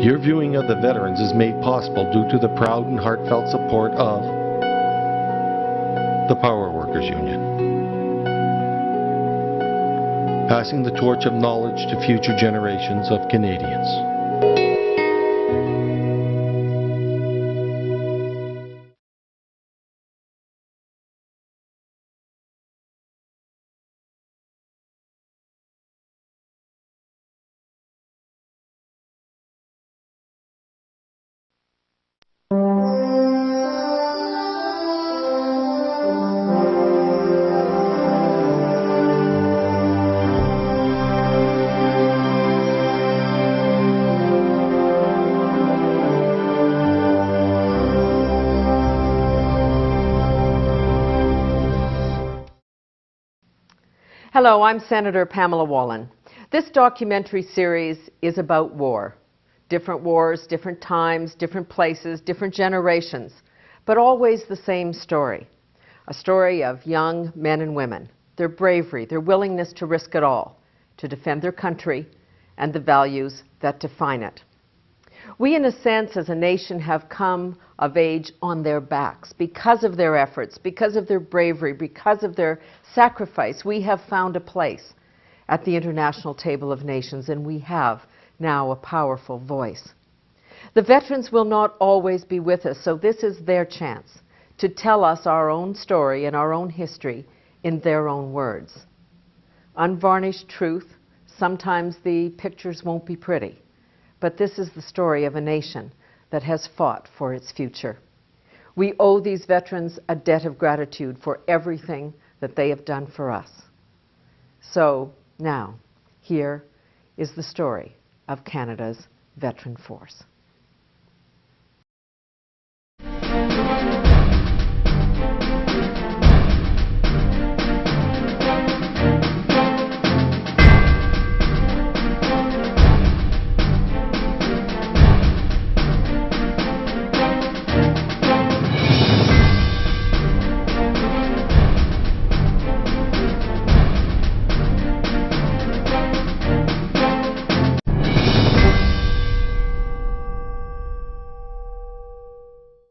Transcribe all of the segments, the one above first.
Your viewing of the veterans is made possible due to the proud and heartfelt support of the Power Workers Union. Passing the torch of knowledge to future generations of Canadians. Hello, I'm Senator Pamela Welland. This documentary series is about war. Different wars, different times, different places, different generations, but always the same story. A story of young men and women, their bravery, their willingness to risk it all, to defend their country and the values that define it. We, in a sense, as a nation, have come of age on their backs. Because of their efforts, because of their bravery, because of their sacrifice, we have found a place at the international table of nations, and we have now a powerful voice. The veterans will not always be with us, so this is their chance to tell us our own story and our own history in their own words. Unvarnished truth. Sometimes the pictures won't be pretty. But this is the story of a nation that has fought for its future. We owe these veterans a debt of gratitude for everything that they have done for us. So now, here is the story of Canada's Veteran Force.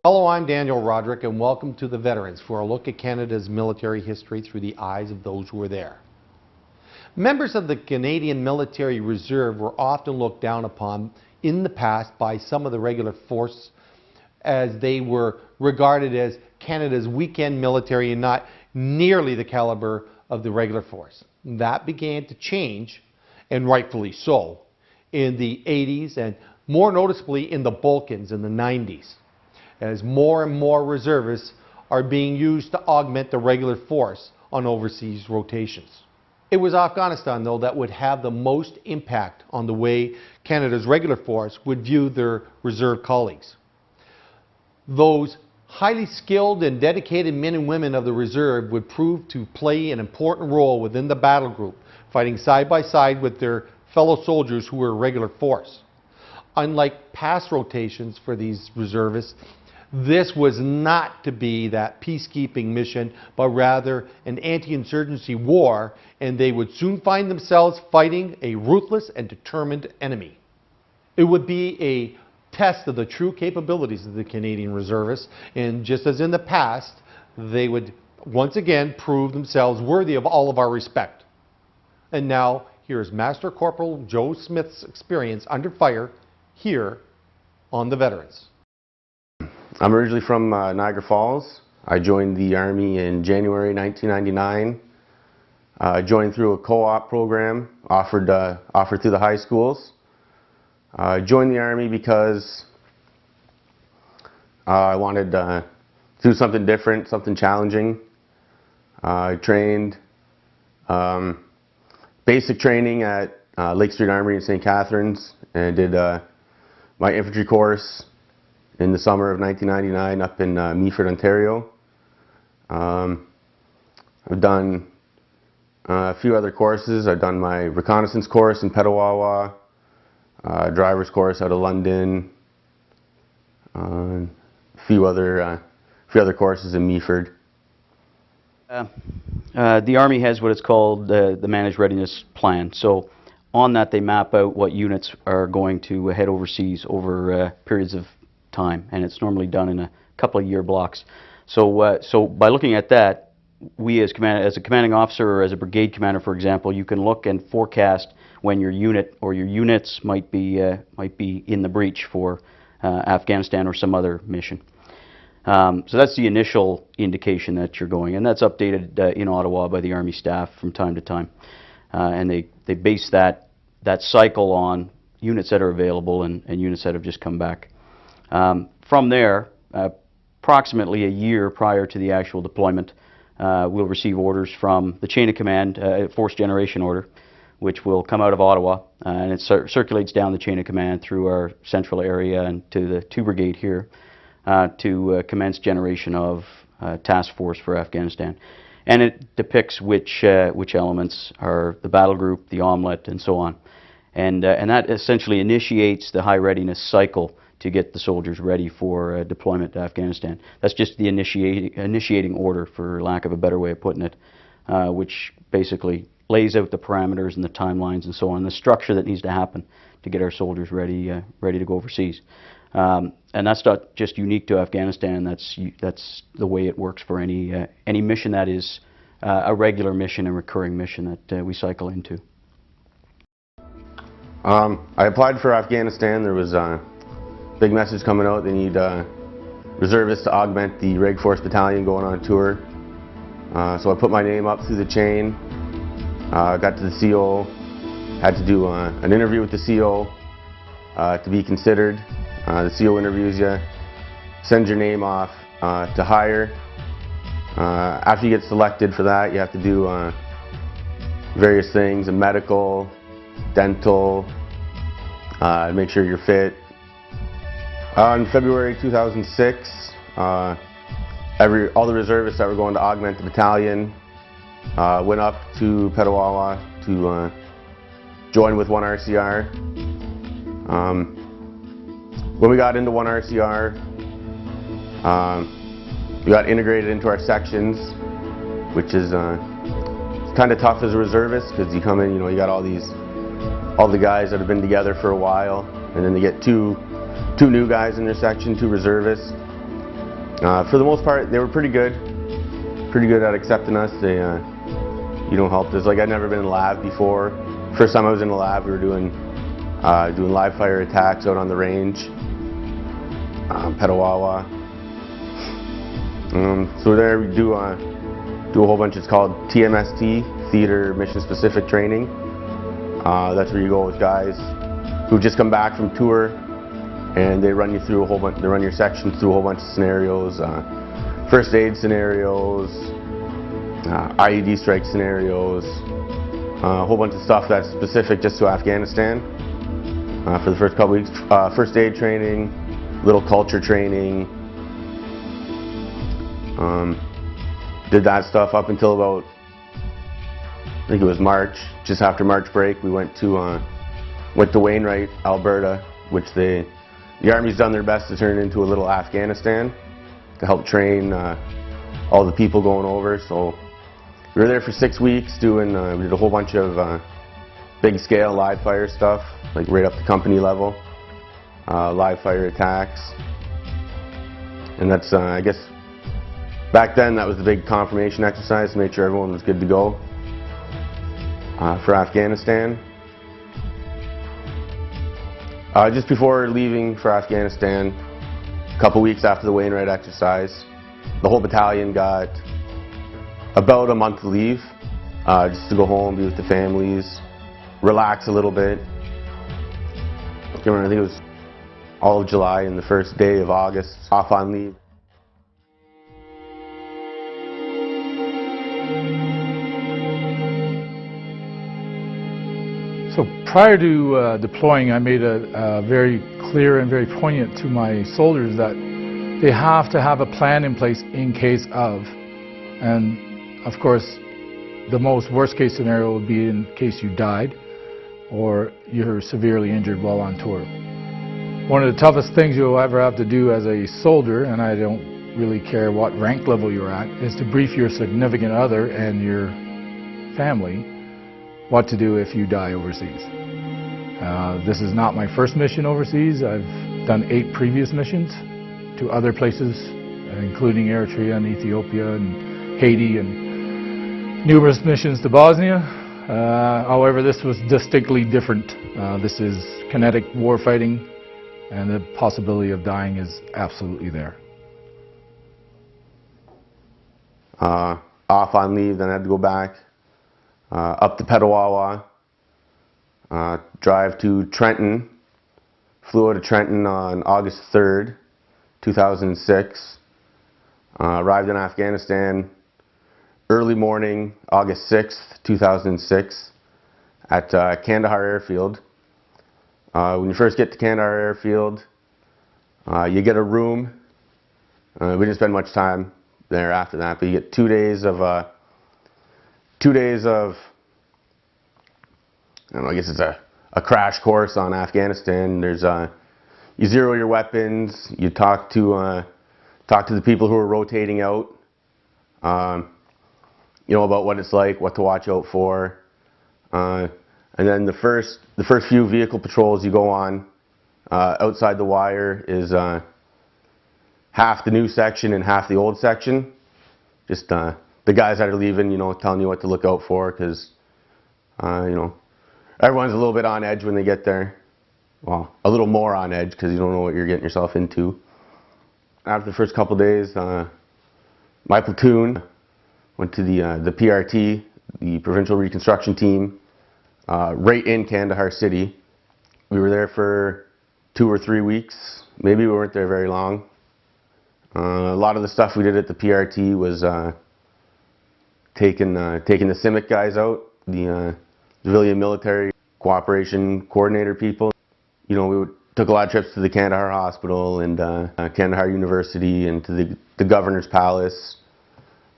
Hello, I'm Daniel Roderick, and welcome to The Veterans for a look at Canada's military history through the eyes of those who were there. Members of the Canadian Military Reserve were often looked down upon in the past by some of the regular force, as they were regarded as Canada's weekend military and not nearly the caliber of the regular force. That began to change, and rightfully so, in the 80s and more noticeably in the Balkans in the 90s. As more and more reservists are being used to augment the regular force on overseas rotations. It was Afghanistan, though, that would have the most impact on the way Canada's regular force would view their reserve colleagues. Those highly skilled and dedicated men and women of the reserve would prove to play an important role within the battle group, fighting side by side with their fellow soldiers who were regular force. Unlike past rotations for these reservists, this was not to be that peacekeeping mission, but rather an anti-insurgency war, and they would soon find themselves fighting a ruthless and determined enemy. It would be a test of the true capabilities of the Canadian reservists, and just as in the past, they would once again prove themselves worthy of all of our respect. And now, here's Master Corporal Joe Smith's experience under fire here on The Veterans. I'm originally from Niagara Falls. I joined the Army in January 1999. I joined through a co-op program offered through the high schools. I joined the Army because I wanted to do something different, something challenging. I trained basic training at Lake Street Armory in St. Catharines and did my infantry course in the summer of 1999 up in Meaford, Ontario. I've done a few other courses. I've done my reconnaissance course in Petawawa, driver's course out of London, a few other courses in Meaford. The Army has what it's called the Managed Readiness Plan. So on that, they map out what units are going to head overseas over periods of time, and it's normally done in a couple of year blocks. So by looking at that, we as a commanding officer or as a brigade commander, for example, you can look and forecast when your unit or your units might be in the breach for Afghanistan or some other mission. So that's the initial indication that you're going, and that's updated in Ottawa by the Army staff from time to time. And they base that cycle on units that are available and units that have just come back. From there, approximately a year prior to the actual deployment, we'll receive orders from the chain of command, force generation order, which will come out of Ottawa, and it circulates down the chain of command through our central area and to the 2 Brigade here to commence generation of task force for Afghanistan. And it depicts which elements are the battle group, the omelette, and so on. And that essentially initiates the high readiness cycle to get the soldiers ready for deployment to Afghanistan. That's just the initiating order, for lack of a better way of putting it, which basically lays out the parameters and the timelines and so on, the structure that needs to happen to get our soldiers ready to go overseas. And that's not just unique to Afghanistan. That's the way it works for any mission that is a regular mission and recurring mission that we cycle into. I applied for Afghanistan. There was a big message coming out. They need reservists to augment the Reg Force Battalion going on tour. So I put my name up through the chain. Got to the CO. Had to do an interview with the CO to be considered. The CO interviews you, sends your name off to hire. After you get selected for that, you have to do various things, a medical, dental, make sure you're fit. In February 2006, all the reservists that were going to augment the battalion went up to Petawawa to join with 1 RCR. When we got into 1 RCR, we got integrated into our sections, which is kind of tough as a reservist, because you come in, you got all the guys that have been together for a while, and then they get two new guys in their section, 2 reservists. For the most part, they were pretty good at accepting us. They helped us. Like, I'd never been in a lab before. First time I was in a lab, we were doing live fire attacks out on the range, Petawawa. So there we do a whole bunch. It's called TMST, Theater Mission Specific Training. That's where you go with guys who just come back from tour, and they run you through a whole bunch. They run your section through a whole bunch of scenarios, first aid scenarios, IED strike scenarios, a whole bunch of stuff that's specific just to Afghanistan. For the first couple weeks, first aid training, little culture training. Did that stuff up until about, I think it was March. Just after March break, we went to Wainwright, Alberta, which the Army's done their best to turn into a little Afghanistan to help train all the people going over. So we were there for 6 weeks doing, we did a whole bunch of big scale live fire stuff, like right up to company level, live fire attacks. And that's, I guess, back then that was the big confirmation exercise to make sure everyone was good to go for Afghanistan. Just before leaving for Afghanistan, a couple weeks after the Wainwright exercise, the whole battalion got about a month leave, just to go home, be with the families, relax a little bit. I think it was all of July and the first day of August, off on leave. So prior to deploying, I made a very clear and very poignant to my soldiers that they have to have a plan in place in case of. And of course, the most worst case scenario would be in case you died or you're severely injured while on tour. One of the toughest things you'll ever have to do as a soldier, and I don't really care what rank level you're at, is to brief your significant other and your family what to do if you die overseas. This is not my first mission overseas. I've done 8 previous missions to other places, including Eritrea and Ethiopia and Haiti, and numerous missions to Bosnia. However, this was distinctly different. This is kinetic warfighting, and the possibility of dying is absolutely there. Off on leave, then I had to go back up to Petawawa, drive to Trenton. Flew out of Trenton on August 3rd, 2006. Arrived in Afghanistan early morning, August 6th, 2006, at Kandahar Airfield. When you first get to Kandahar Airfield, you get a room. We didn't spend much time there after that, but you get 2 days of, I don't know, I guess it's a crash course on Afghanistan. There's you zero your weapons. You talk to the people who are rotating out. You know about what it's like, what to watch out for, and then the first few vehicle patrols you go on outside the wire is half the new section and half the old section. Just the guys that are leaving, you know, telling you what to look out for, because you know, everyone's a little bit on edge when they get there. Well, a little more on edge because you don't know what you're getting yourself into. After the first couple days, my platoon went to the PRT, the Provincial Reconstruction Team, right in Kandahar City. We were there for 2 or 3 weeks. Maybe we weren't there very long. A lot of the stuff we did at the PRT was taking the CIMIC guys out, the Civilian Military Cooperation Coordinator people. You know, we took a lot of trips to the Kandahar Hospital and Kandahar University and to the Governor's Palace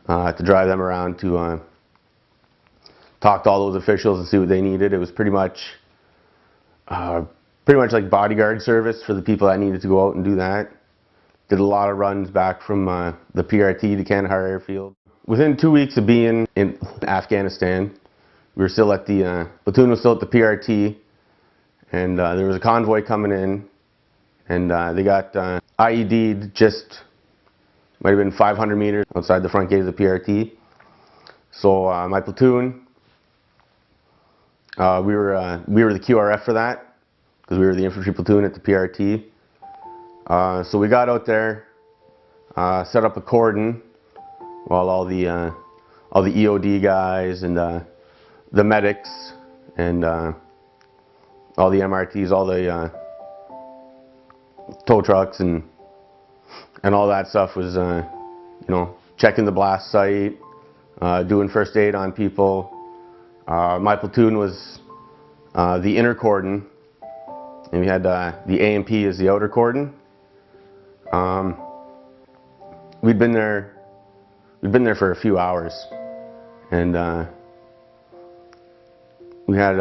to drive them around to talk to all those officials and see what they needed. It was pretty much like bodyguard service for the people that needed to go out and do that. Did a lot of runs back from the PRT to Kandahar Airfield. Within 2 weeks of being in Afghanistan, we were still at the platoon was still at the PRT, and there was a convoy coming in, and they got IED'd just, might have been 500 meters outside the front gate of the PRT. So my platoon, we were the QRF for that, because we were the infantry platoon at the PRT. So we got out there, set up a cordon while all the EOD guys and the medics and all the MRTs, all the tow trucks and all that stuff was, you know, checking the blast site, doing first aid on people. My platoon was the inner cordon, and we had the AMP as the outer cordon. We'd been there for a few hours, and we had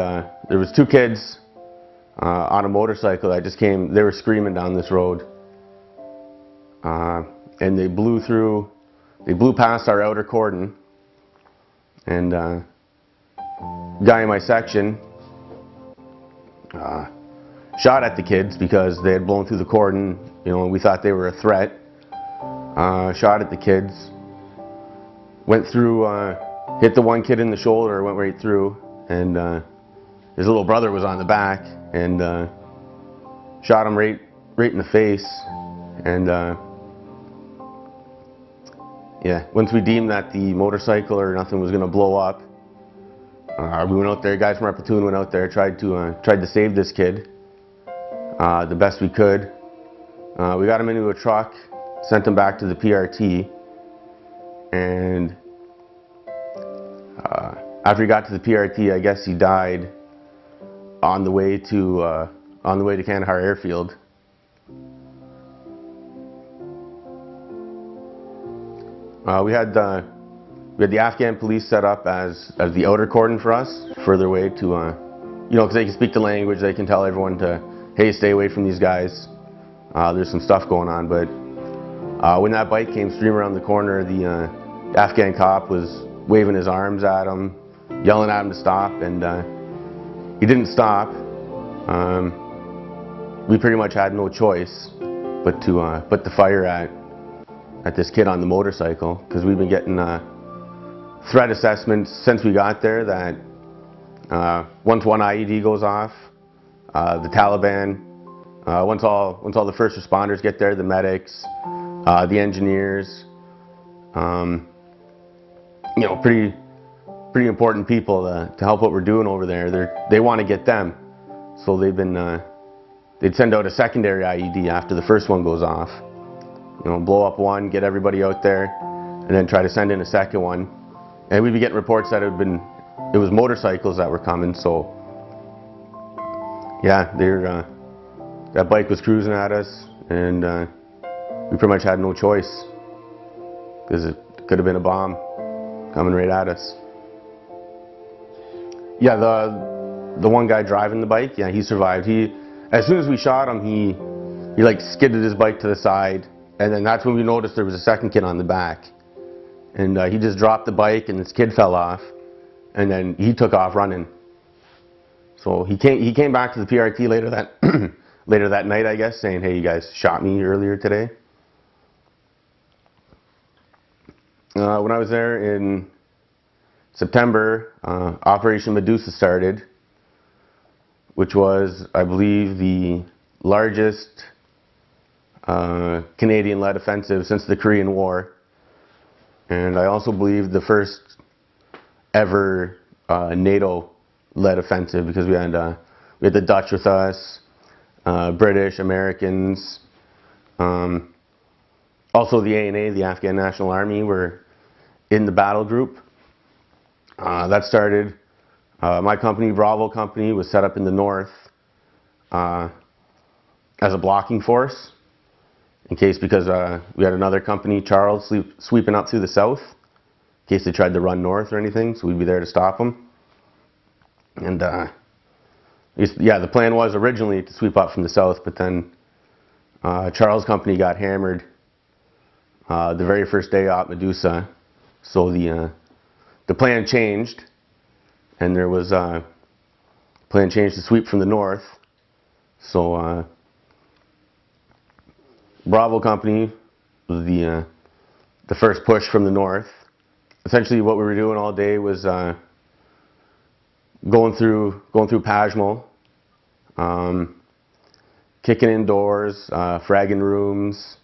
there was 2 kids on a motorcycle that just came. They were screaming down this road, and they blew past our outer cordon, and guy in my section shot at the kids because they had blown through the cordon, you know, and we thought they were a threat. Shot at the kids, went through, hit the one kid in the shoulder, went right through, and his little brother was on the back, and shot him right in the face. And yeah, once we deemed that the motorcycle or nothing was going to blow up, we went out there. Guys from our platoon went out there, tried to save this kid the best we could. We got him into a truck, sent him back to the PRT, and after he got to the PRT, I guess he died on the way to Kandahar Airfield. We had the Afghan police set up as the outer cordon for us, further away to, you know, because they can speak the language, they can tell everyone to, hey, stay away from these guys. There's some stuff going on. But when that bike came streaming around the corner, the Afghan cop was waving his arms at him, yelling at him to stop, and he didn't stop. We pretty much had no choice but to put the fire at this kid on the motorcycle, because we've been getting threat assessments since we got there that once one IED goes off, the Taliban, once all the first responders get there, the medics, the engineers, you know, pretty important people to help what we're doing over there. They want to get them, so they'd send out a secondary IED after the first one goes off. You know, blow up one, get everybody out there, and then try to send in a second one. And we'd be getting reports that it was motorcycles that were coming. So yeah, that bike was cruising at us, and we pretty much had no choice, because it could have been a bomb coming right at us. Yeah, the one guy driving the bike, yeah, he survived. As soon as we shot him, he like skidded his bike to the side, and then that's when we noticed there was a second kid on the back. And he just dropped the bike, and this kid fell off, and then he took off running. So he came back to the PRT later that night, I guess, saying, "Hey, you guys shot me earlier today." When I was there in September, Operation Medusa started, which was, I believe, the largest Canadian-led offensive since the Korean War. And I also believe the first ever NATO-led offensive, because we had the Dutch with us, British, Americans, also the ANA, the Afghan National Army, were in the battle group. That started, my company, Bravo Company, was set up in the north as a blocking force, in case, because we had another company, Charles, sweeping up through the south, in case they tried to run north or anything, so we'd be there to stop them. And yeah, the plan was originally to sweep up from the south, but then Charles' company got hammered the very first day out Medusa, so the plan changed, and there was a plan changed to sweep from the north. So Bravo Company was the first push from the north. Essentially, what we were doing all day was going through Pajmal, kicking in doors, fragging rooms,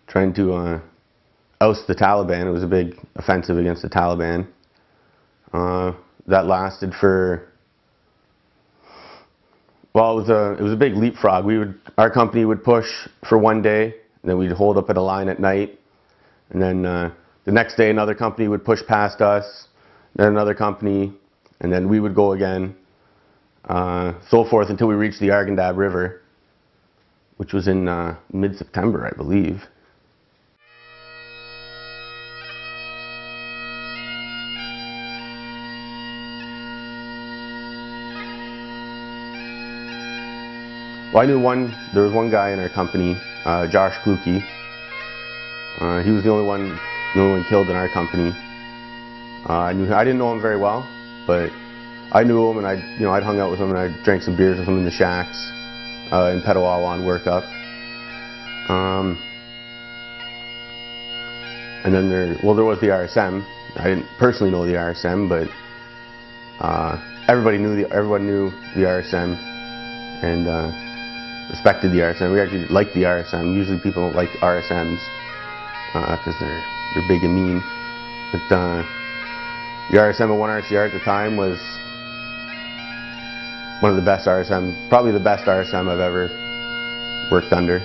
trying to oust the Taliban. It was a big offensive against the Taliban. That lasted for, well, it was a big leapfrog. Our company would push for one day, and then we'd hold up at a line at night, and then the next day another company would push past us, then another company, and then we would go again, so forth until we reached the Arghandab River, which was in mid-September, I believe. Well, there was one guy in our company, Josh Kluke. He was the only one killed in our company. I didn't know him very well, but I knew him, and I'd hung out with him, and I drank some beers with him in the shacks in Petawawa on workup. And then there was the RSM. I didn't personally know the RSM, but everyone knew the RSM, and respected the RSM. We actually liked the RSM. Usually people don't like RSMs because they're big and mean. But the RSM at 1RCR at the time was one of the best RSM, probably the best RSM I've ever worked under.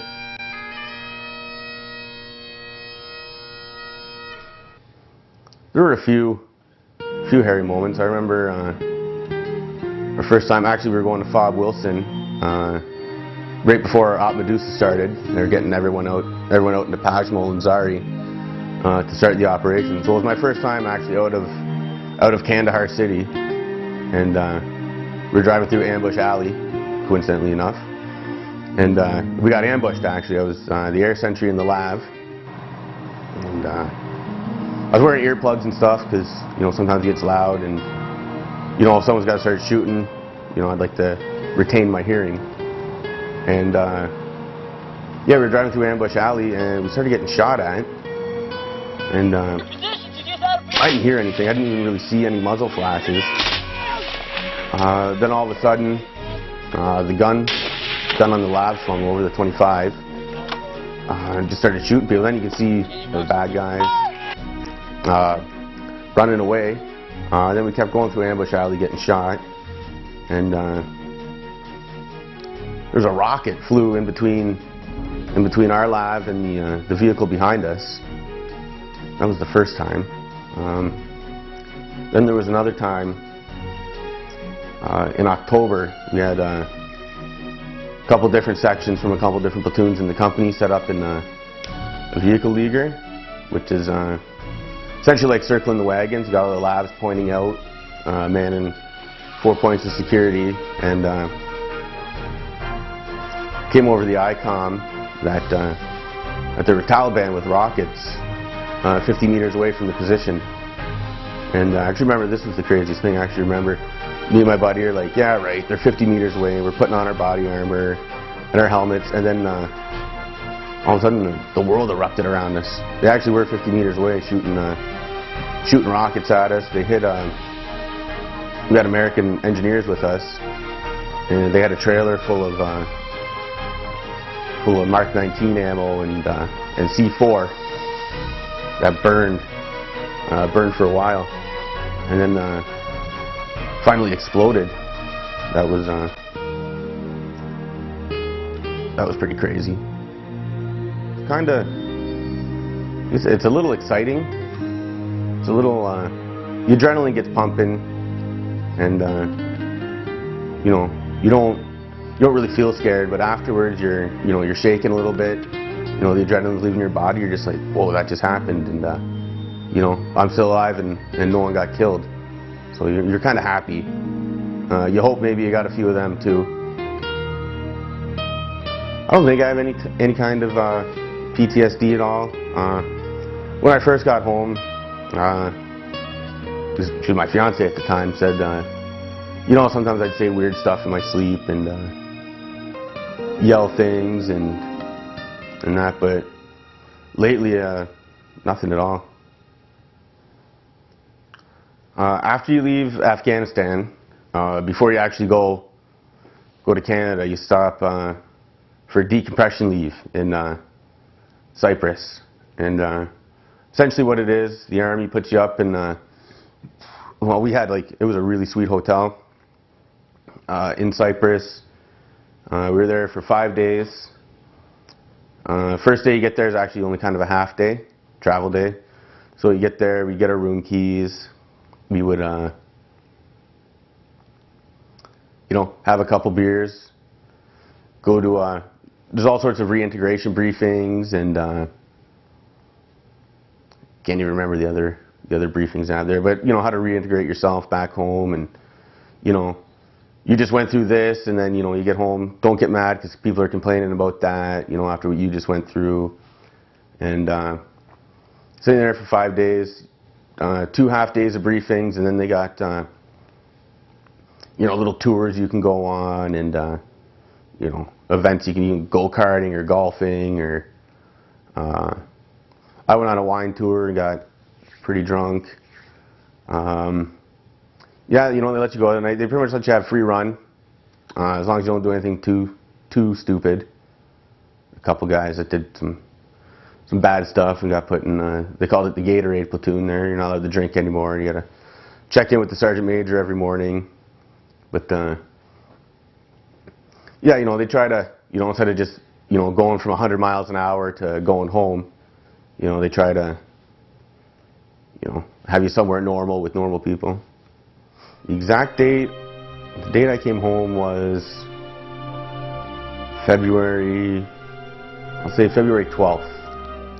There were a few hairy moments. I remember our first time, actually we were going to Fob Wilson right before Op Medusa started. They were getting everyone out into Pajmal and Zari to start the operation. So it was my first time actually out of Kandahar city, and we were driving through Ambush Alley, coincidentally enough, and we got ambushed. Actually, I was the air sentry in the LAV, and I was wearing earplugs and stuff because, you know, sometimes it gets loud, and, you know, if someone's got to start shooting, you know, I'd like to retain my hearing. And, yeah, we were driving through Ambush Alley, and we started getting shot at. And I didn't hear anything. I didn't even really see any muzzle flashes. Then all of a sudden, the gun on the lab swung over the 25. And just started shooting people. Then you can see the bad guys running away. Then we kept going through Ambush Alley getting shot. And there's a rocket flew in between our lab and the vehicle behind us. That was the first time. Then there was another time in October. We had a couple different sections from a couple different platoons in the company set up in a vehicle leaguer, which is essentially like circling the wagons. You got all the labs pointing out, manning 4 points of security, and came over the ICOM that there were Taliban with rockets 50 meters away from the position. And I actually remember, this was the craziest thing. I actually remember me and my buddy are like, yeah, right, they're 50 meters away. We're putting on our body armor and our helmets, and then all of a sudden the world erupted around us. They actually were 50 meters away shooting rockets at us. They hit, we had American engineers with us, and they had a trailer full of Mark 19 ammo and C4 that burned for a while, and then finally exploded. That was pretty crazy. Kinda, it's a little exciting. It's a little, the adrenaline gets pumping, and you know, you don't really feel scared, but afterwards you're shaking a little bit. You know, the adrenaline's leaving your body. You're just like, whoa, that just happened, and you know, I'm still alive, and no one got killed. So you're kind of happy. You hope maybe you got a few of them too. I don't think I have any kind of PTSD at all. When I first got home, my fiance at the time said, you know, sometimes I'd say weird stuff in my sleep and yell things and that, but lately, nothing at all. After you leave Afghanistan, before you actually go to Canada, you stop for decompression leave in Cyprus. And essentially what it is, the Army puts you up in, well, we had it was a really sweet hotel in Cyprus. We were there for 5 days. First day you get there is actually only kind of a half day, travel day. So you get there, we get our room keys. We would, you know, have a couple beers, go to, there's all sorts of reintegration briefings, and can't even remember the other briefings out there, but you know, how to reintegrate yourself back home, and you know, you just went through this, and then you know, you get home, don't get mad because people are complaining about that, you know, after what you just went through, and sitting there for 5 days. 2 half days of briefings, and then they got you know, little tours you can go on, and you know, events you can go karting or golfing, or I went on a wine tour and got pretty drunk. Yeah, you know, they let you go at night. They pretty much let you have free run as long as you don't do anything too stupid. A couple guys that did some bad stuff and got put in, they called it the Gatorade platoon there. You're not allowed to drink anymore. You gotta check in with the sergeant major every morning. But, yeah, you know, they try to, you know, instead of just, you know, going from 100 miles an hour to going home, you know, they try to, you know, have you somewhere normal with normal people. The exact date, the date I came home was February, I'll say February 12th.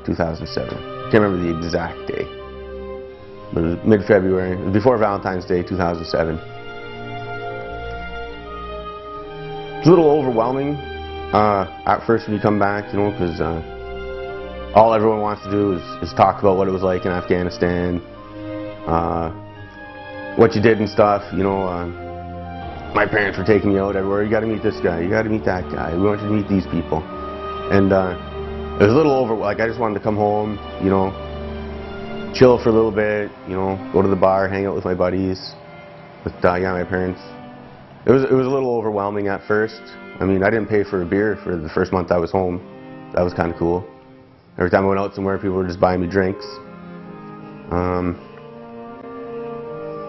2007. Can't remember the exact day, but it was mid-February, before Valentine's Day, 2007. It's a little overwhelming at first when you come back, you know, because all everyone wants to do is talk about what it was like in Afghanistan, what you did and stuff. You know, my parents were taking me out everywhere. You got to meet this guy. You got to meet that guy. We want you to meet these people. And it was a little like I just wanted to come home, you know, chill for a little bit, you know, go to the bar, hang out with my buddies. But yeah, my parents. It was a little overwhelming at first. I mean, I didn't pay for a beer for the first month I was home. That was kind of cool. Every time I went out somewhere, people were just buying me drinks.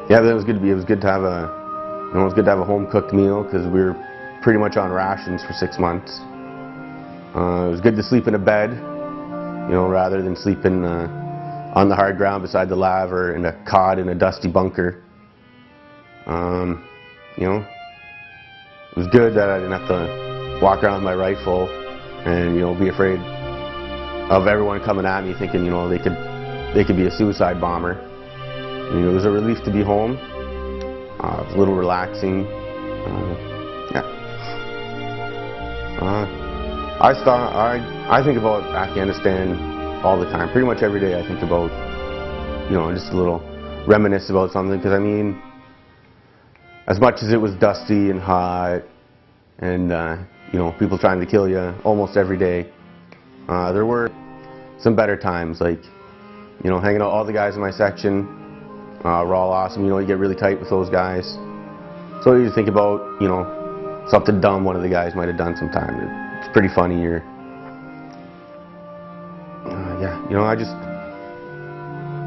Yeah, but it was good to have a, you know, it was good to have a home cooked meal because we were pretty much on rations for 6 months. It was good to sleep in a bed, you know, rather than sleeping on the hard ground beside the lav or in a cot in a dusty bunker. You know, it was good that I didn't have to walk around with my rifle and, you know, be afraid of everyone coming at me thinking, you know, they could be a suicide bomber. I mean, it was a relief to be home. It was a little relaxing. Yeah. I think about Afghanistan all the time. Pretty much every day I think about, you know, just a little reminisce about something. Because I mean, as much as it was dusty and hot and, you know, people trying to kill you almost every day, there were some better times, like, you know, hanging out all the guys in my section were all awesome. You know, you get really tight with those guys. So you think about, you know, something dumb one of the guys might have done sometime. It's pretty funny. Yeah, you know, I just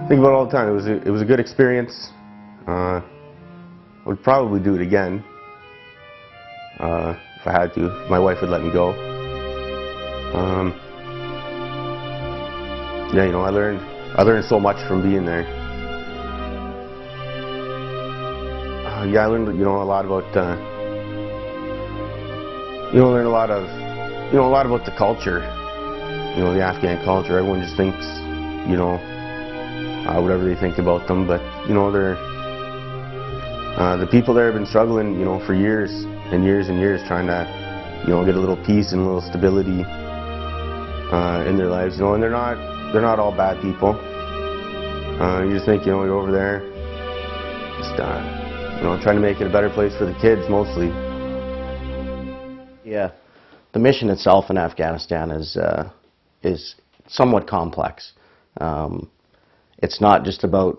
think about it all the time. It was a good experience. I would probably do it again if I had to. If my wife would let me go. Yeah, you know, I learned so much from being there. Yeah, I learned, you know, a lot about, you know, learned a lot about the culture, you know, the Afghan culture. Everyone just thinks, you know, whatever they think about them, but, you know, the people there have been struggling, you know, for years and years and years trying to, you know, get a little peace and a little stability in their lives, you know, and they're not all bad people. You just think, you know, you're over there, just, you know, trying to make it a better place for the kids mostly. Yeah, the mission itself in Afghanistan is somewhat complex. It's not just about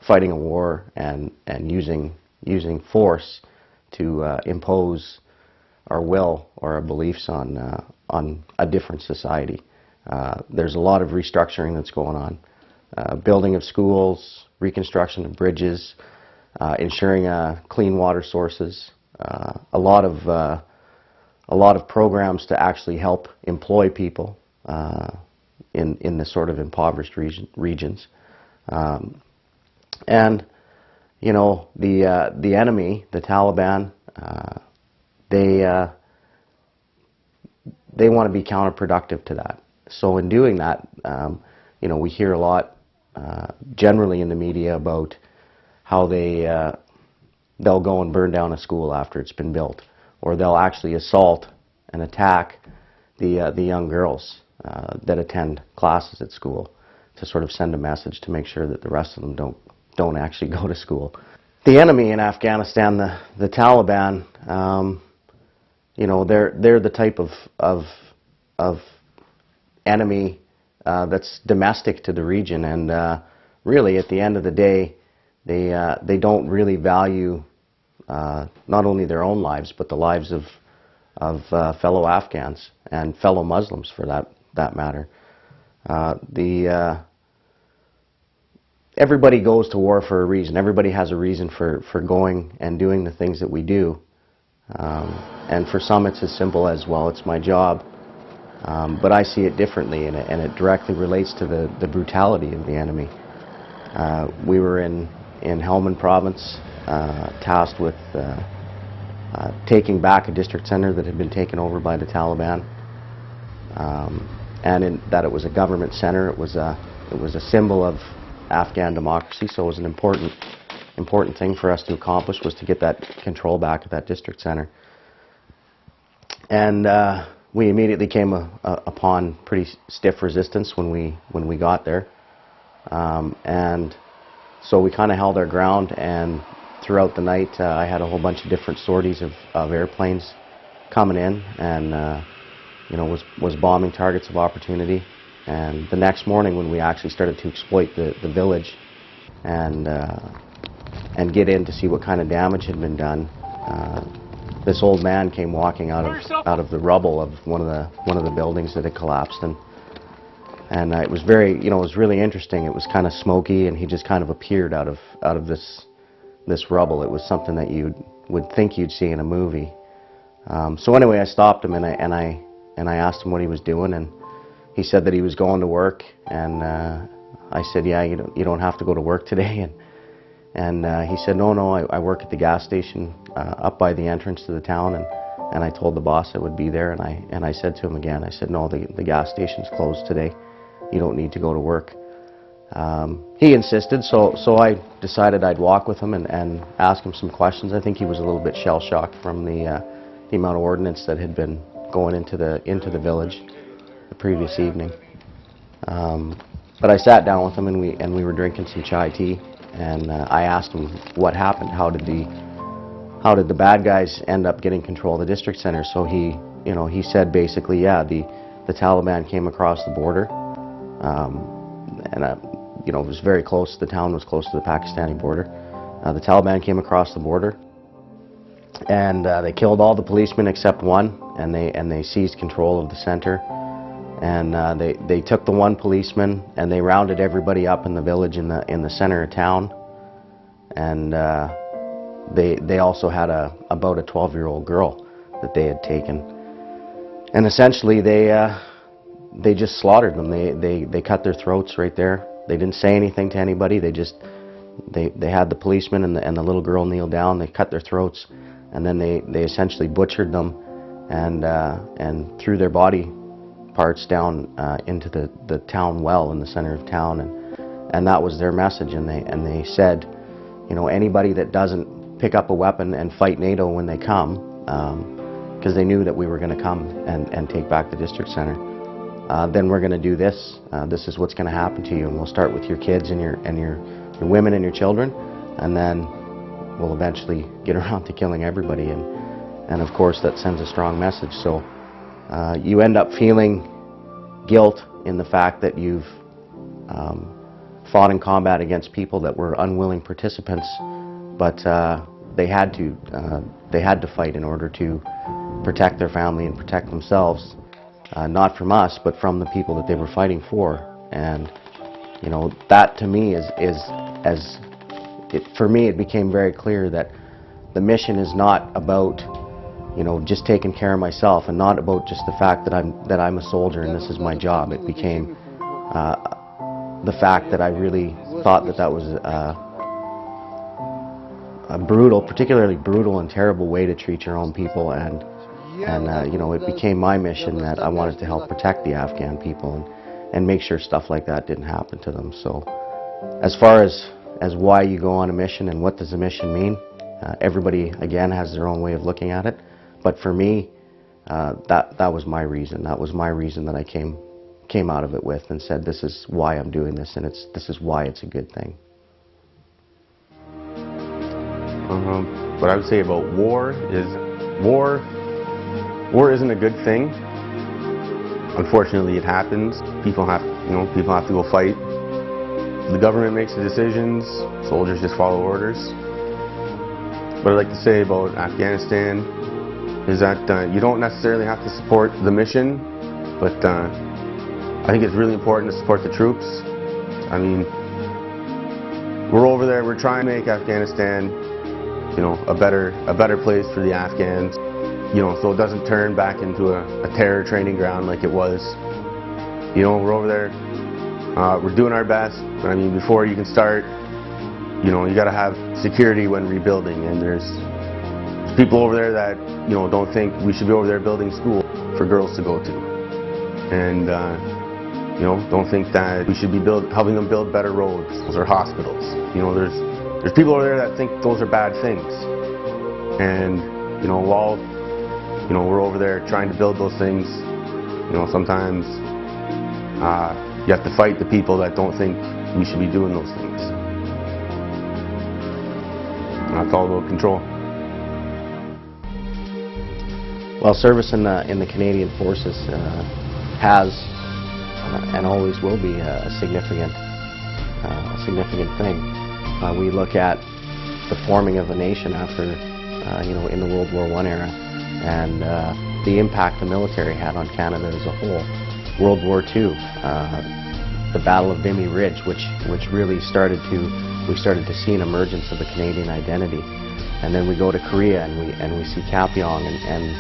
fighting a war and using force to impose our will or our beliefs on a different society. There's a lot of restructuring that's going on, building of schools, reconstruction of bridges, ensuring clean water sources, a lot of programs to actually help employ people in the sort of impoverished regions. And, you know, the enemy, the Taliban, they want to be counterproductive to that. So in doing that, you know, we hear a lot generally in the media about how they'll go and burn down a school after it's been built, or they'll actually assault and attack the young girls that attend classes at school to sort of send a message to make sure that the rest of them don't actually go to school. The enemy in Afghanistan, the Taliban, you know, they're the type of enemy that's domestic to the region, and really at the end of the day, they don't really value not only their own lives but the lives of fellow Afghans and fellow Muslims for that matter. Everybody goes to war for a reason. Everybody has a reason for going and doing the things that we do. And for some it's as simple as, well, it's my job. But I see it differently, and it directly relates to the brutality of the enemy. We were in Helmand province, tasked with taking back a district center that had been taken over by the Taliban, and in that it was a government center. It was a symbol of Afghan democracy, so it was an important thing for us to accomplish, was to get that control back at that district center. And we immediately came upon pretty stiff resistance when we got there, and so we kind of held our ground. And throughout the night, I had a whole bunch of different sorties of airplanes coming in, and you know, was bombing targets of opportunity. And the next morning, when we actually started to exploit the village and get in to see what kind of damage had been done, this old man came walking out of the rubble of one of the buildings that had collapsed, and it was very, you know, it was really interesting. It was kind of smoky, and he just kind of appeared out of this rubble. It was something that you would think you'd see in a movie. So anyway, I stopped him, and I asked him what he was doing, and he said that he was going to work. And I said, yeah, you don't have to go to work today. And he said, no, I work at the gas station up by the entrance to the town, and I told the boss I would be there, and I said to him again, I said, no, the gas station's closed today. You don't need to go to work. He insisted, so I decided I'd walk with him and ask him some questions. I think he was a little bit shell-shocked from the amount of ordnance that had been going into the village the previous evening. But I sat down with him, and we were drinking some chai tea, and I asked him what happened. How did the bad guys end up getting control of the district center? So he said basically, yeah, the Taliban came across the border, and it was very close. The town was close to the Pakistani border. The Taliban came across the border, and they killed all the policemen except one, and they seized control of the center. And they took the one policeman, and they rounded everybody up in the village in the center of town. And they also had about a 12-year-old girl that they had taken. And essentially they just slaughtered them. They cut their throats right there. They didn't say anything to anybody. They had the policeman and the little girl kneel down. They cut their throats, and then they essentially butchered them and threw their body parts down into the town well in the center of town, and that was their message. And they said, you know, anybody that doesn't pick up a weapon and fight NATO when they come, because they knew that we were going to come and take back the district center, then we're going to do this. This is what's going to happen to you, and we'll start with your kids and your women and your children, and then we'll eventually get around to killing everybody. And of course that sends a strong message. So you end up feeling guilt in the fact that you've fought in combat against people that were unwilling participants, but they had to fight in order to protect their family and protect themselves, not from us, but from the people that they were fighting for. And you know, that to me for me it became very clear that the mission is not about, you know, just taking care of myself, and not about just the fact that I'm a soldier and this is my job. It became the fact that I really thought that was a brutal, particularly brutal and terrible way to treat your own people, and you know, it became my mission that I wanted to help protect the Afghan people and make sure stuff like that didn't happen to them. So as far as why you go on a mission and what does a mission mean, everybody again has their own way of looking at it. But for me, that was my reason. That was my reason that I came out of it with and said, this is why I'm doing this, and this is why it's a good thing. What I would say about war is war isn't a good thing. Unfortunately, it happens. People have to go fight. The government makes the decisions. Soldiers just follow orders. What I'd like to say about Afghanistan is that you don't necessarily have to support the mission, but I think it's really important to support the troops. I mean, we're over there, we're trying to make Afghanistan, you know, a better place for the Afghans, you know, so it doesn't turn back into a terror training ground like it was. You know, we're over there, we're doing our best, but I mean, before you can start, you know, you got to have security when rebuilding, and there's people over there that, you know, don't think we should be over there building school for girls to go to, and you know, don't think that we should be helping them build better roads or hospitals. You know, there's people over there that think those are bad things, and you know, while you know, we're over there trying to build those things. You know, sometimes you have to fight the people that don't think we should be doing those things. And it's all about control. Well, service in the Canadian Forces has and always will be a significant thing. We look at the forming of a nation after, you know, in the World War I era, and the impact the military had on Canada as a whole. World War II, the Battle of Vimy Ridge, which really we started to see an emergence of the Canadian identity, and then we go to Korea and we see Kapyong and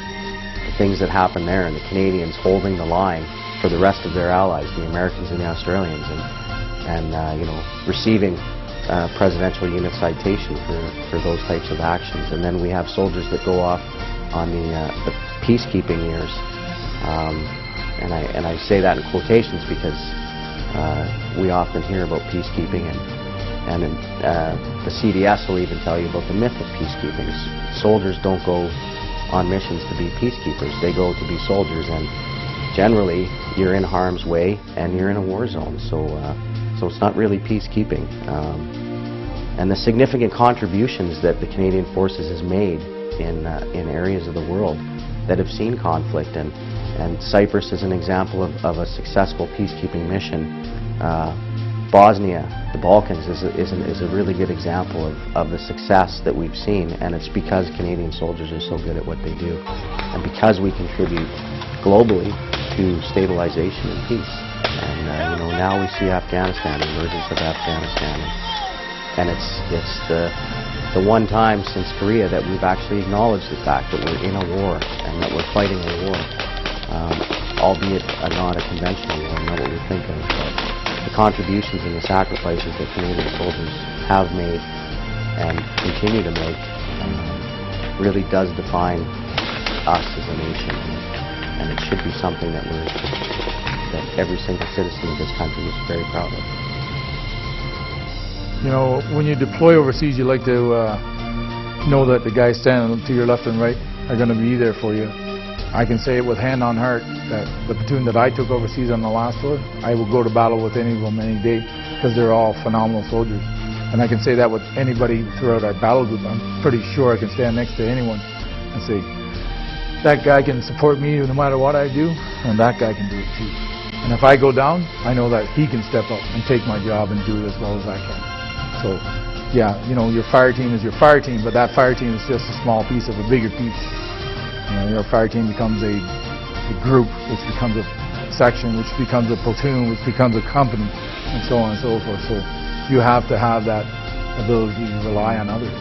the things that happened there, and the Canadians holding the line for the rest of their allies, the Americans and the Australians, and you know, receiving presidential unit citation for those types of actions. And then we have soldiers that go off on the peacekeeping years, and I say that in quotations because we often hear about peacekeeping, and the CDS will even tell you about the myth of peacekeeping. Soldiers don't go on missions to be peacekeepers, they go to be soldiers, and generally you're in harm's way and you're in a war zone, so it's not really peacekeeping. And the significant contributions that the Canadian Forces has made in areas of the world that have seen conflict, and Cyprus is an example of a successful peacekeeping mission. Bosnia, the Balkans, is a really good example of the success that we've seen, and it's because Canadian soldiers are so good at what they do, and because we contribute globally to stabilization and peace. And you know, now we see Afghanistan, the emergence of Afghanistan, and it's the one time since Korea that we've actually acknowledged the fact that we're in a war and that we're fighting a war, albeit not a conventional war, not what we think of. But the contributions and the sacrifices that Canadian soldiers have made and continue to make really does define us as a nation, and it should be something that every single citizen of this country is very proud of. You know, when you deploy overseas, you like to know that the guys standing to your left and right are going to be there for you. I can say it with hand on heart that the platoon that I took overseas on the last tour, I will go to battle with any of them any day, because they're all phenomenal soldiers. And I can say that with anybody throughout our battle group. I'm pretty sure I can stand next to anyone and say, that guy can support me no matter what I do, and that guy can do it too. And if I go down, I know that he can step up and take my job and do it as well as I can. So, yeah, you know, your fire team is your fire team, but that fire team is just a small piece of a bigger piece. You know, your fire team becomes a group, which becomes a section, which becomes a platoon, which becomes a company, and so on and so forth. So you have to have that ability to rely on others.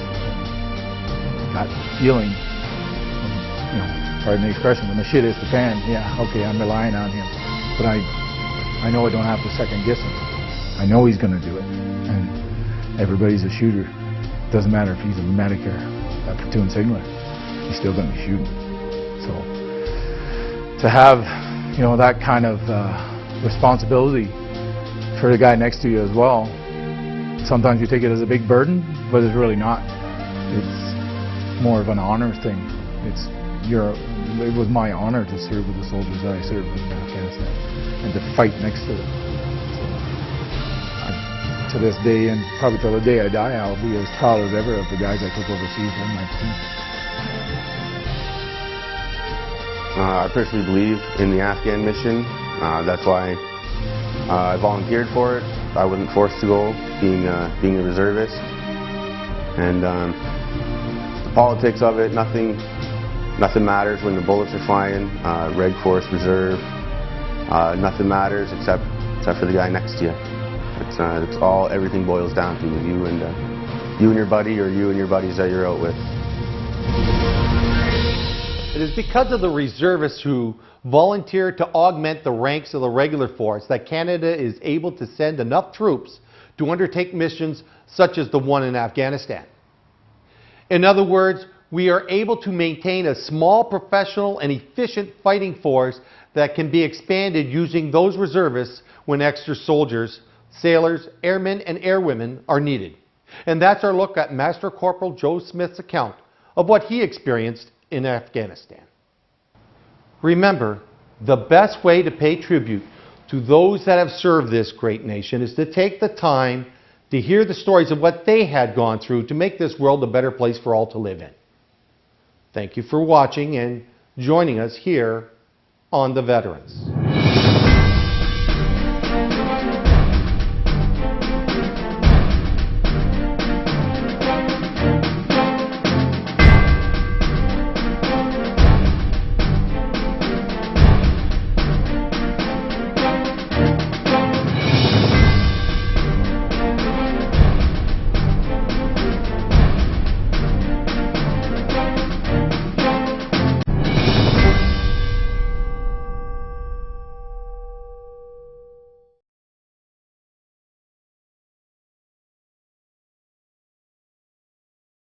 That feeling, you know, pardon the expression, when the shit hits the fan, yeah, okay, I'm relying on him. But I know I don't have to second guess him. I know he's going to do it. And everybody's a shooter. It doesn't matter if he's a medic or a platoon signaler. He's still going to be shooting. So to have, you know, that kind of responsibility for the guy next to you as well, sometimes you take it as a big burden, but it's really not. It's more of an honor thing. It was my honor to serve with the soldiers that I served with in Afghanistan and to fight next to them. So, to this day, and probably till the day I die, I'll be as proud as ever of the guys I took overseas in my team. I personally believe in the Afghan mission. That's why I volunteered for it. I wasn't forced to go, being a reservist. And the politics of it, nothing matters when the bullets are flying. Reg Force, Reserve, nothing matters except for the guy next to you. It's all, everything boils down to you and your buddy, or you and your buddies that you're out with. It is because of the reservists who volunteered to augment the ranks of the regular force that Canada is able to send enough troops to undertake missions such as the one in Afghanistan. In other words, we are able to maintain a small, professional, and efficient fighting force that can be expanded using those reservists when extra soldiers, sailors, airmen, and airwomen are needed. And that's our look at Master Corporal Joe Smith's account of what he experienced in Afghanistan. Remember, the best way to pay tribute to those that have served this great nation is to take the time to hear the stories of what they had gone through to make this world a better place for all to live in. Thank you for watching and joining us here on The Veterans.